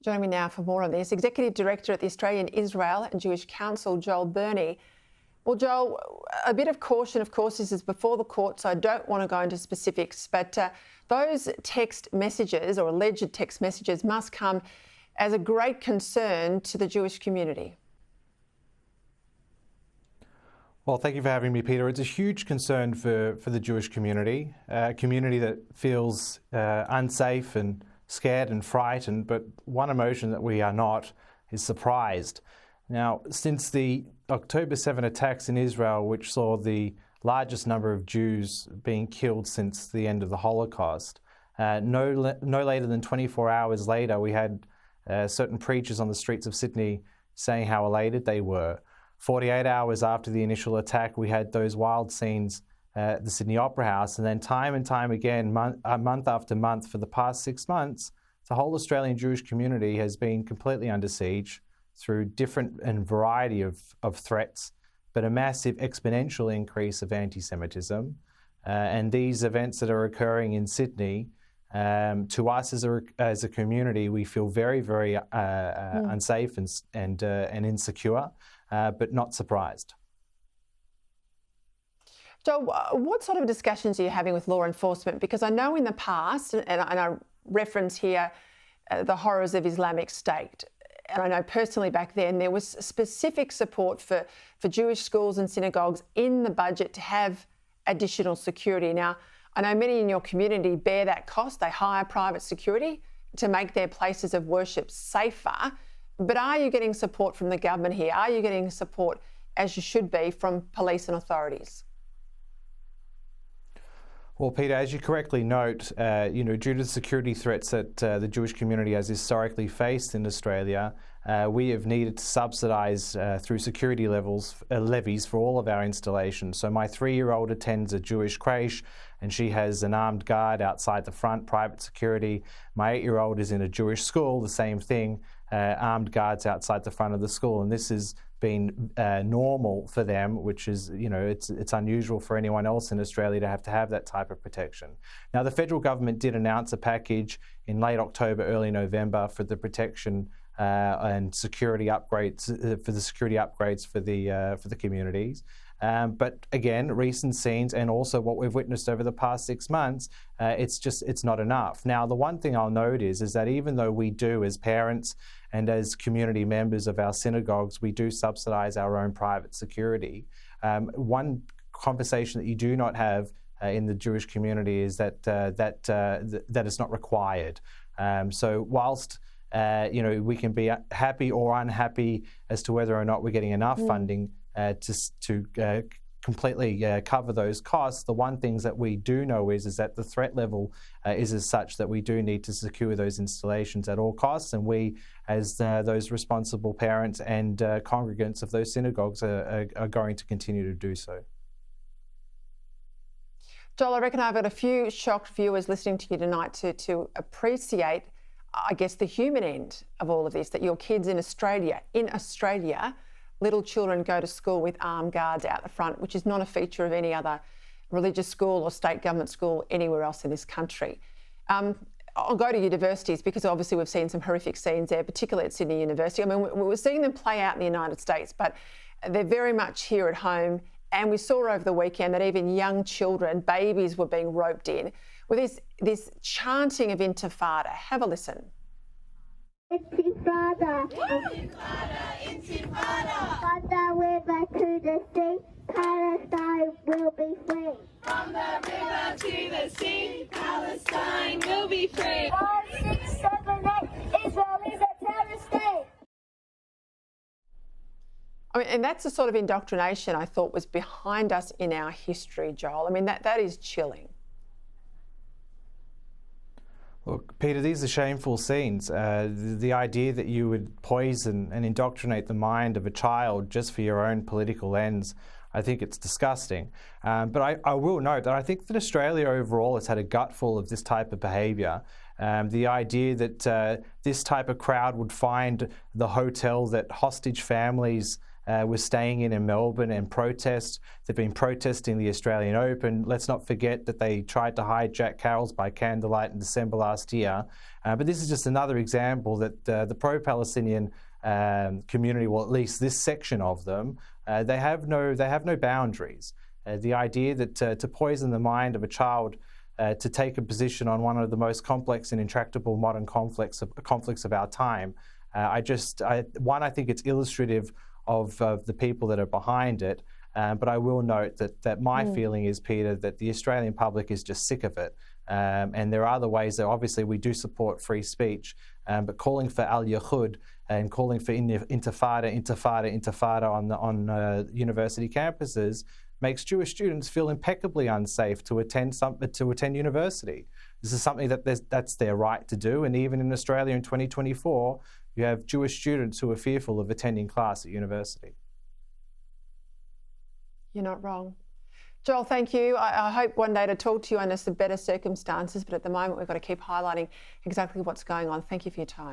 Joining me now for more on this, Executive Director at the Australian Israel and Jewish Council, Joel Burnie. Well, Joel, a bit of caution, of course, this is before the court, so I don't want to go into specifics, but those text messages or alleged text messages must come as a great concern to the Jewish community. Well, thank you for having me, Peter. It's a huge concern for the Jewish community, a community that feels unsafe and scared and frightened, but one emotion that we are not is surprised. Now, since the October 7 attacks in Israel, which saw the largest number of Jews being killed since the end of the Holocaust, no later than 24 hours later, we had certain preachers on the streets of Sydney saying how elated they were. 48 hours after the initial attack, we had those wild scenes at the Sydney Opera House, and then time and time again, month after month, for the past 6 months, the whole Australian Jewish community has been completely under siege through different and variety of threats, but a massive exponential increase of anti-Semitism. And these events that are occurring in Sydney, to us as a community, we feel very, very unsafe and insecure, but not surprised. Joel, what sort of discussions are you having with law enforcement? Because I know in the past, and I reference here the horrors of Islamic State, and I know personally back then there was specific support for Jewish schools and synagogues in the budget to have additional security. Now, I know many in your community bear that cost. They hire private security to make their places of worship safer. But are you getting support from the government here? Are you getting support, as you should be, from police and authorities? Well, Peter, as you correctly note, due to the security threats that the Jewish community has historically faced in Australia, we have needed to subsidise through security levies for all of our installations. So my 3-year-old attends a Jewish creche, and she has an armed guard outside the front, private security. My 8-year-old is in a Jewish school, the same thing, armed guards outside the front of the school, and this has been normal for them, which is, it's unusual for anyone else in Australia to have that type of protection. Now, the federal government did announce a package in late October, early November for the protection and security upgrades for the communities. But again, recent scenes and also what we've witnessed over the past 6 months, it's not enough. Now, the one thing I'll note is that even though we do, as parents and as community members of our synagogues, we do subsidise our own private security, one conversation that you do not have in the Jewish community is that it's not required. So whilst we can be happy or unhappy as to whether or not we're getting enough funding to completely cover those costs, the one things that we do know is that the threat level is as such that we do need to secure those installations at all costs, and we, as those responsible parents and congregants of those synagogues, are going to continue to do so. Joel, I reckon I've got a few shocked viewers listening to you tonight to appreciate, I guess, the human end of all of this, that your kids in Australia, little children go to school with armed guards out the front, which is not a feature of any other religious school or state government school anywhere else in this country. I'll go to universities because obviously we've seen some horrific scenes there, particularly at Sydney University. I mean, we're seeing them play out in the United States, but they're very much here at home. And we saw over the weekend that even young children, babies, were being roped in with this chanting of intifada. Have a listen. Intifada, intifada, intifada. From the river to the sea, Palestine will be free. From the river to the sea, Palestine will be free. 5, 6, 7, 8, Israel is a terrorist state. I mean, and that's the sort of indoctrination I thought was behind us in our history, Joel. I mean, that is chilling. Look, Peter, these are shameful scenes. The idea that you would poison and indoctrinate the mind of a child just for your own political ends, I think it's disgusting. But I will note that I think that Australia overall has had a gutful of this type of behaviour. The idea that this type of crowd would find the hotel that hostage families was staying in Melbourne and protest. They've been protesting the Australian Open. Let's not forget that they tried to hijack carols by candlelight in December last year. But this is just another example that the pro-Palestinian community, well, at least this section of them, they have no boundaries. The idea that to poison the mind of a child, to take a position on one of the most complex and intractable modern conflicts of our time, I think it's illustrative of the people that are behind it. But I will note that my feeling is, Peter, that the Australian public is just sick of it. And there are other ways that obviously we do support free speech, but calling for al-Yahud and calling for intifada on university campuses makes Jewish students feel impeccably unsafe to attend university. This is something that's their right to do, and even in Australia in 2024, you have Jewish students who are fearful of attending class at university. You're not wrong. Joel, thank you. I hope one day to talk to you under some better circumstances, but at the moment we've got to keep highlighting exactly what's going on. Thank you for your time.